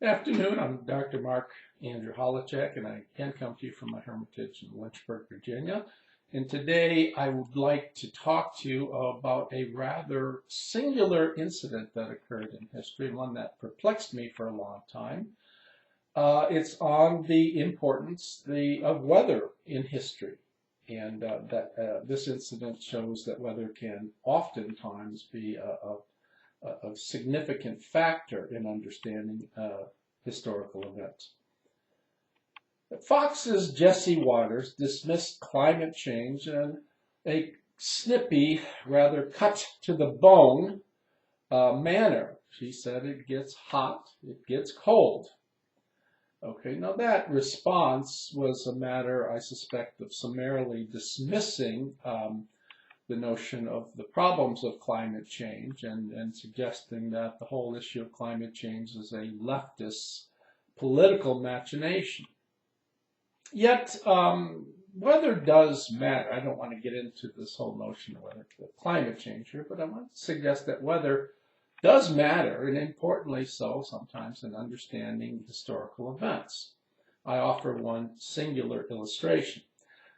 Afternoon, I'm Dr. Mark Andrew Holacek, and I again come to you from my hermitage in Lynchburg, Virginia. And today I would like to talk to you about a rather singular incident that occurred in history, one that perplexed me for a long time. It's on the importance of weather in history, and this incident shows that weather can oftentimes be a significant factor in understanding historical events. Fox's Jesse Waters dismissed climate change in a snippy, rather cut to the bone manner. She said it gets hot, it gets cold. Okay, now that response was a matter, I suspect, of summarily dismissing the notion of the problems of climate change and suggesting that the whole issue of climate change is a leftist political machination. Yet, weather does matter. I don't want to get into this whole notion of whether climate change here, but I want to suggest that weather does matter, and importantly so, sometimes in understanding historical events. I offer one singular illustration.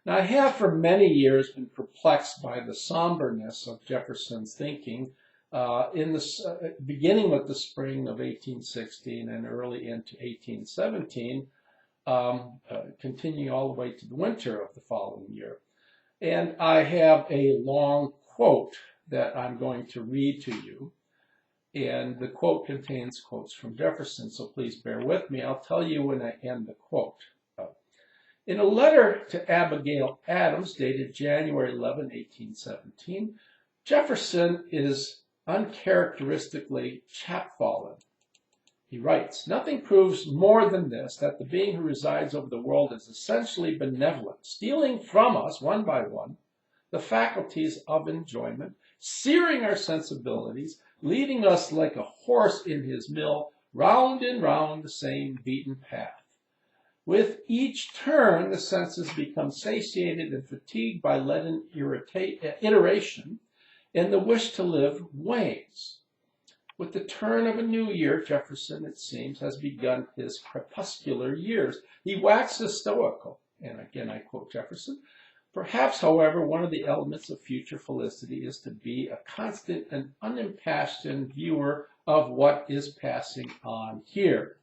Now, I have for many years been perplexed by the somberness of Jefferson's thinking, beginning with the spring of 1816 and early into 1817, continuing all the way to the winter of the following year. And I have a long quote that I'm going to read to you. And the quote contains quotes from Jefferson, so please bear with me. I'll tell you when I end the quote. In a letter to Abigail Adams, dated January 11, 1817, Jefferson is uncharacteristically chapfallen. He writes, "Nothing proves more than this, that the being who resides over the world is essentially benevolent, stealing from us, one by one, the faculties of enjoyment, searing our sensibilities, leading us like a horse in his mill, round and round the same beaten path. With each turn, the senses become satiated and fatigued by leaden iteration, and the wish to live wanes. With the turn of a new year, Jefferson, it seems, has begun his crepuscular years. He waxes stoical." And again, I quote Jefferson. "Perhaps, however, one of the elements of future felicity is to be a constant and unimpassioned viewer of what is passing on here.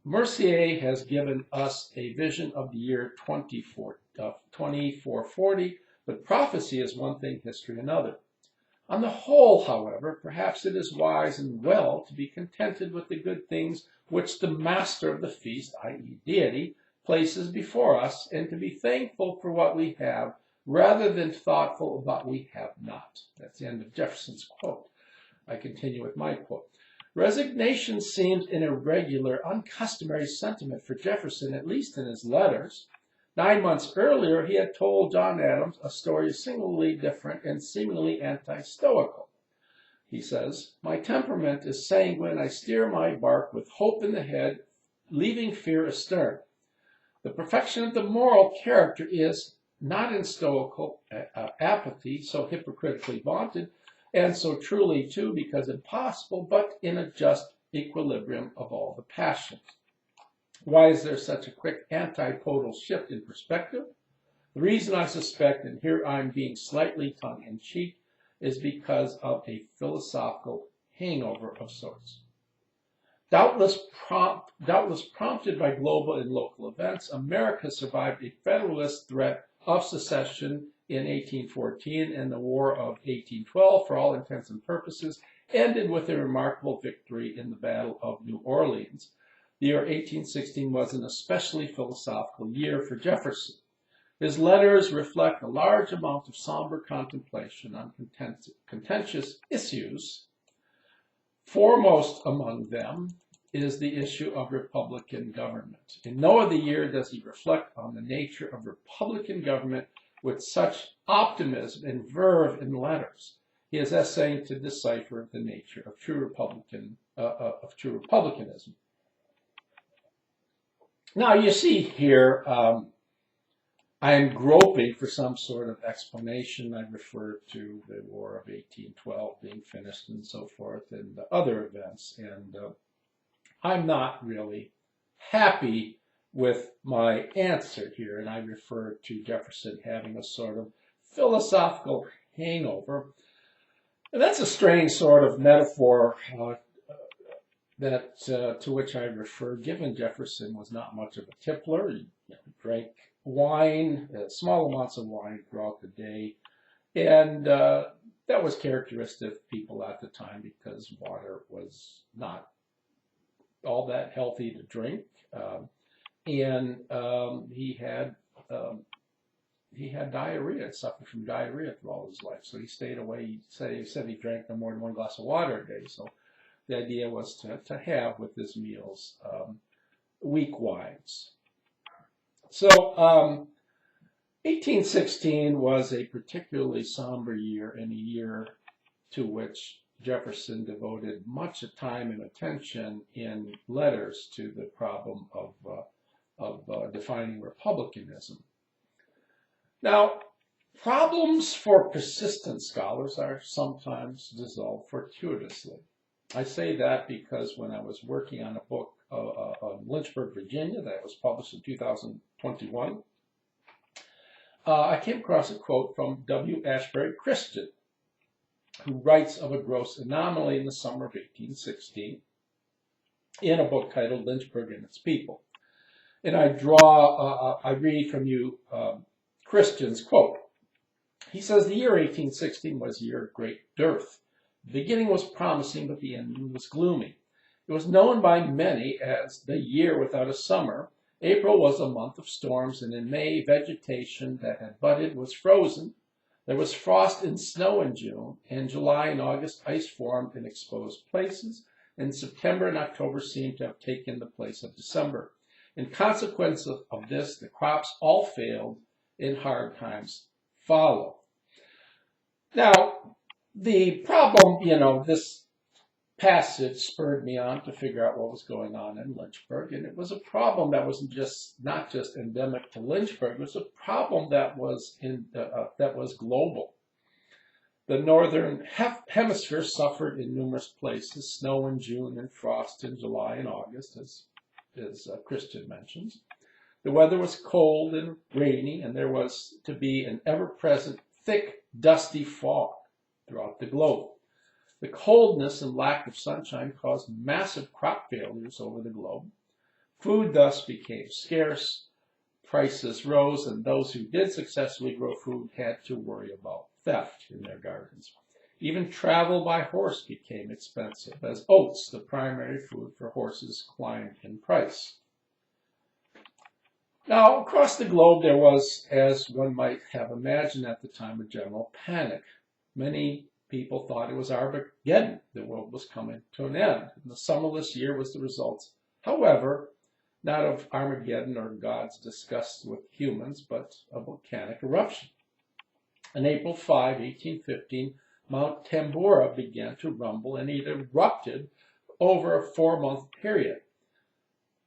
Mercier has given us a vision of the year 2440, but prophecy is one thing, history another. On the whole, however, perhaps it is wise and well to be contented with the good things which the master of the feast, i.e. deity, places before us, and to be thankful for what we have rather than thoughtful of what we have not." That's the end of Jefferson's quote. I continue with my quote. Resignation seems an irregular, uncustomary sentiment for Jefferson, at least in his letters. 9 months earlier, he had told John Adams a story singularly different and seemingly anti-stoical. He says, "My temperament is sanguine. I steer my bark with hope in the head, leaving fear astern. The perfection of the moral character is not in stoical apathy, so hypocritically vaunted, and so truly, too, because impossible, but in a just equilibrium of all the passions. Why is there such a quick antipodal shift in perspective? The reason, I suspect, and here I'm being slightly tongue-in-cheek, is because of a philosophical hangover of sorts. Doubtless prompted by global and local events, America survived a Federalist threat of secession in 1814, and the War of 1812, for all intents and purposes, ended with a remarkable victory in the Battle of New Orleans. The year 1816 was an especially philosophical year for Jefferson. His letters reflect a large amount of somber contemplation on contentious issues. Foremost among them is the issue of Republican government. In no other year does he reflect on the nature of Republican government with such optimism and verve in letters. He is essaying to decipher the nature of true republicanism. Now, you see here, I am groping for some sort of explanation. I refer to the War of 1812 being finished and so forth, and other events. And I'm not really happy with my answer here, and I refer to Jefferson having a sort of philosophical hangover. And that's a strange sort of metaphor to which I refer, given Jefferson was not much of a tippler. He drank wine, small amounts of wine throughout the day, and that was characteristic of people at the time because water was not all that healthy to drink, and he had diarrhea, suffered from diarrhea through all his life. So he stayed away. He said he drank no more than one glass of water a day. So the idea was to have with his meals weak wines. So 1816 was a particularly somber year, and a year to which Jefferson devoted much time and attention in letters to the problem of defining republicanism. Now, problems for persistent scholars are sometimes resolved fortuitously. I say that because when I was working on a book on Lynchburg, Virginia, that was published in 2021, I came across a quote from W. Ashbury Christian, who writes of a gross anomaly in the summer of 1816 in a book titled Lynchburg and Its People. And I read from you Christian's quote. He says, the year 1816 was a year of great dearth. The beginning was promising, but the ending was gloomy. It was known by many as the year without a summer. April was a month of storms, and in May, vegetation that had budded was frozen. There was frost and snow in June. In July and August, ice formed in exposed places. And September and October seemed to have taken the place of December. In consequence of this, the crops all failed, and hard times followed. Now, the problem, this passage spurred me on to figure out what was going on in Lynchburg, and it was a problem that was not just endemic to Lynchburg. It was a problem that was global. The northern hemisphere suffered in numerous places: snow in June and frost in July and August, as Christian mentions. The weather was cold and rainy, and there was to be an ever-present thick, dusty fog throughout the globe. The coldness and lack of sunshine caused massive crop failures over the globe. Food thus became scarce, prices rose, and those who did successfully grow food had to worry about theft in their gardens. Even travel by horse became expensive, as oats, the primary food for horses, climbed in price. Now, across the globe, there was, as one might have imagined at the time, a general panic. Many people thought it was Armageddon. The world was coming to an end. And the summerless year was the result, however, not of Armageddon or God's disgust with humans, but a volcanic eruption. On April 5, 1815, Mount Tambora began to rumble, and it erupted over a 4-month period.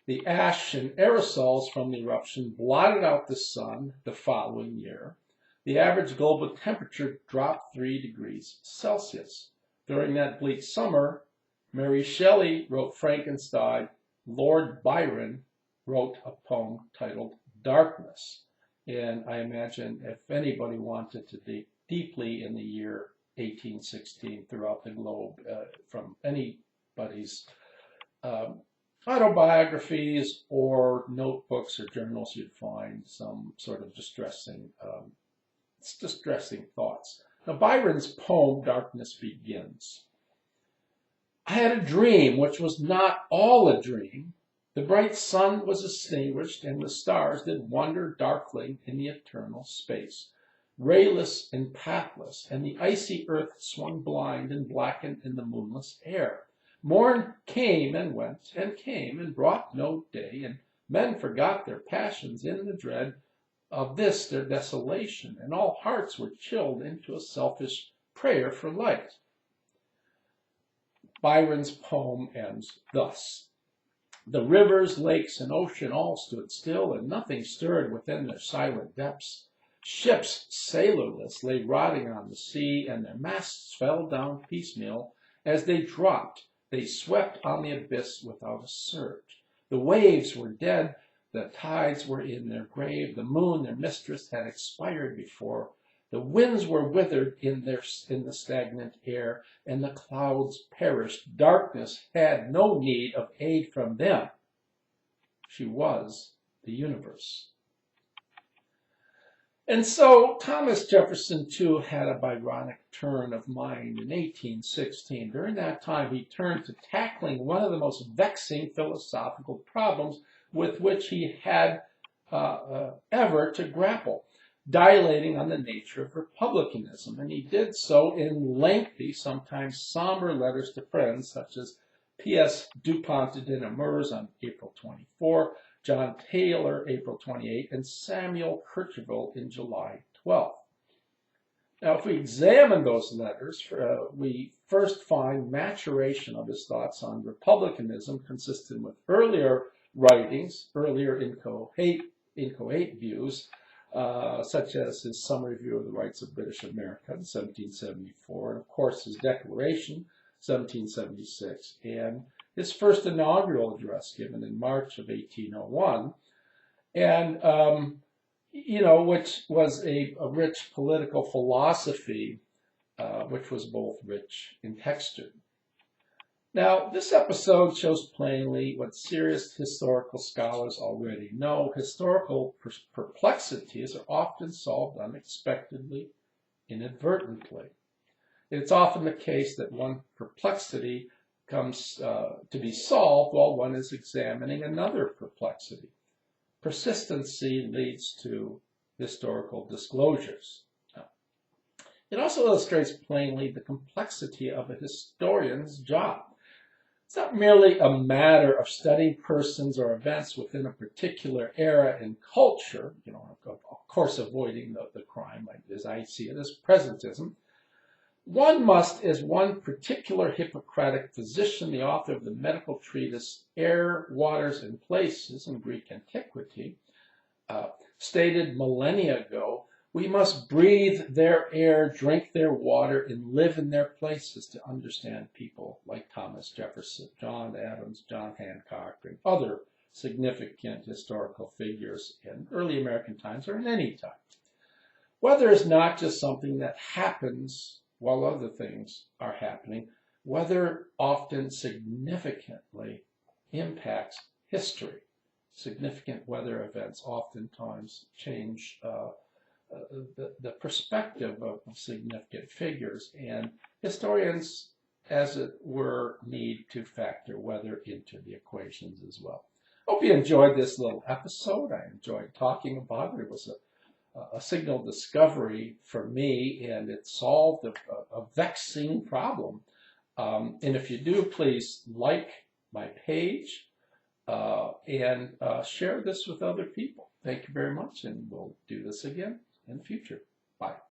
The ash and aerosols from the eruption blotted out the sun the following year. The average global temperature dropped 3 degrees Celsius. During that bleak summer, Mary Shelley wrote Frankenstein. Lord Byron wrote a poem titled Darkness. And I imagine if anybody wanted to dig deeply in the year 1816 throughout the globe, from anybody's autobiographies or notebooks or journals, you'd find some sort of distressing thoughts. Now, Byron's poem, Darkness, begins. I had a dream which was not all a dream. The bright sun was extinguished, and the stars did wander darkling in the eternal space, rayless and pathless, and the icy earth swung blind and blackened in the moonless air. Morn came and went, and came and brought no day, and men forgot their passions in the dread of this their desolation, and all hearts were chilled into a selfish prayer for light. Byron's poem ends thus. The rivers, lakes, and ocean all stood still, and nothing stirred within their silent depths. Ships, sailorless, lay rotting on the sea, and their masts fell down piecemeal as they dropped, They swept on the abyss without a surge. The waves were dead, the tides were in their grave, the moon, their mistress, had expired before. The winds were withered in the stagnant air, and the clouds perished. Darkness had no need of aid from them. She was the universe. And so Thomas Jefferson, too, had a Byronic turn of mind in 1816. During that time, he turned to tackling one of the most vexing philosophical problems with which he had ever to grapple, dilating on the nature of republicanism. And he did so in lengthy, sometimes somber letters to friends, such as P.S. Dupont de Nemours on April 24, John Taylor, April 28, and Samuel Kercheval in July 12. Now, if we examine those letters, we first find maturation of his thoughts on republicanism consistent with earlier writings, earlier inchoate views, such as his summary view of the rights of British America in 1774, and of course his Declaration, 1776, and his first inaugural address given in March of 1801, and which was a rich political philosophy, which was both rich in texture. Now, this episode shows plainly what serious historical scholars already know. Historical perplexities are often solved unexpectedly, inadvertently. It's often the case that one perplexity comes to be solved while one is examining another perplexity. Persistency leads to historical disclosures. It also illustrates plainly the complexity of a historian's job. It's not merely a matter of studying persons or events within a particular era and culture, of course avoiding the crime, like as I see it, as presentism. One must, as one particular Hippocratic physician, the author of the medical treatise Air, Waters, and Places in Greek Antiquity, stated millennia ago, we must breathe their air, drink their water, and live in their places to understand people like Thomas Jefferson, John Adams, John Hancock, and other significant historical figures in early American times or in any time. Weather is not just something that happens while other things are happening. Weather often significantly impacts history. Significant weather events oftentimes change the perspective of significant figures, and historians, as it were, need to factor weather into the equations as well. Hope you enjoyed this little episode. I enjoyed talking about it. It was a signal discovery for me, and it solved a vexing problem. And if you do, please like my page and share this with other people. Thank you very much, and we'll do this again in the future. Bye.